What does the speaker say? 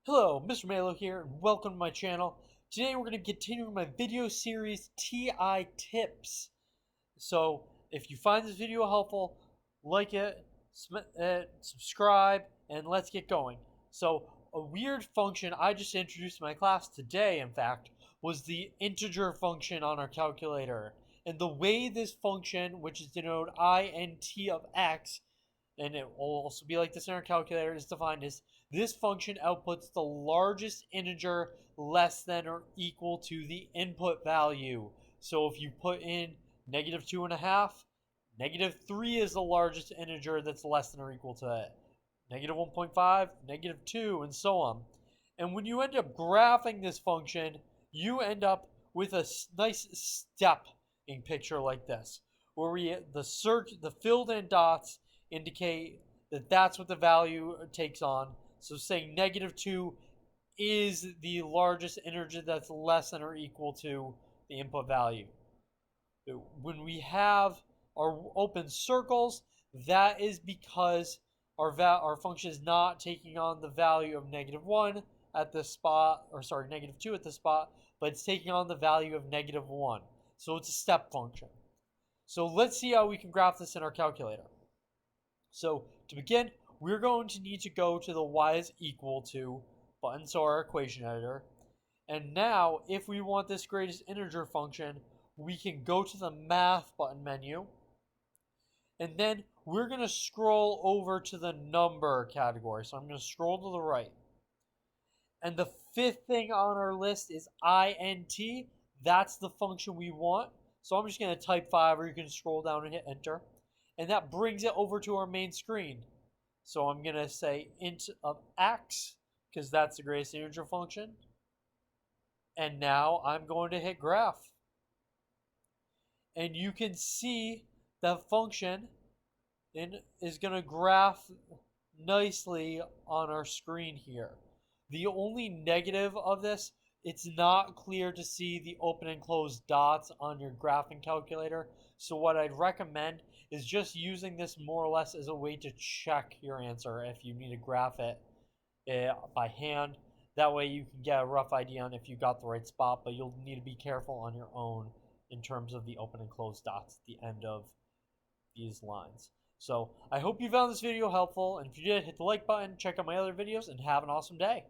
Hello, Mr. Malo here, and welcome to my channel. Today we're going to continue my video series, TI Tips. So, if you find this video helpful, like it, subscribe, and let's get going. So, a weird function I just introduced in my class today, in fact, was the integer function on our calculator. And the way this function, which is denoted int of x, and it will also be like this in our calculator, is defined as this function outputs the largest integer less than or equal to the input value. So if you put in negative 2.5, negative 3 is the largest integer that's less than or equal to it. Negative 1.5, negative 2, and so on. And when you end up graphing this function, you end up with a nice stepping picture like this, where the filled in dots indicate that that's what the value takes on. So saying negative 2 is the largest integer that's less than or equal to the input value. When we have our open circles, that is because our function is not taking on the value of negative 1 at the spot, or sorry, negative 2 at the spot, but it's taking on the value of negative 1. So it's a step function. So let's see how we can graph this in our calculator. So to begin, we're going to need to go to the y is equal to button, so our equation editor. And now, if we want this greatest integer function, we can go to the math button menu. And then we're going to scroll over to the number category. So I'm going to scroll to the right. And the fifth thing on our list is int. That's the function we want. So I'm just going to type 5, or you can scroll down and hit enter. And that brings it over to our main screen. So I'm going to say int of x, because that's the greatest integer function. And now I'm going to hit graph. And you can see the function is going to graph nicely on our screen here. The only negative of this, it's not clear to see the open and closed dots on your graphing calculator. So what I'd recommend is just using this more or less as a way to check your answer if you need to graph it by hand. That way you can get a rough idea on if you got the right spot, but you'll need to be careful on your own in terms of the open and closed dots at the end of these lines. So I hope you found this video helpful, and if you did, hit the like button, check out my other videos, and have an awesome day.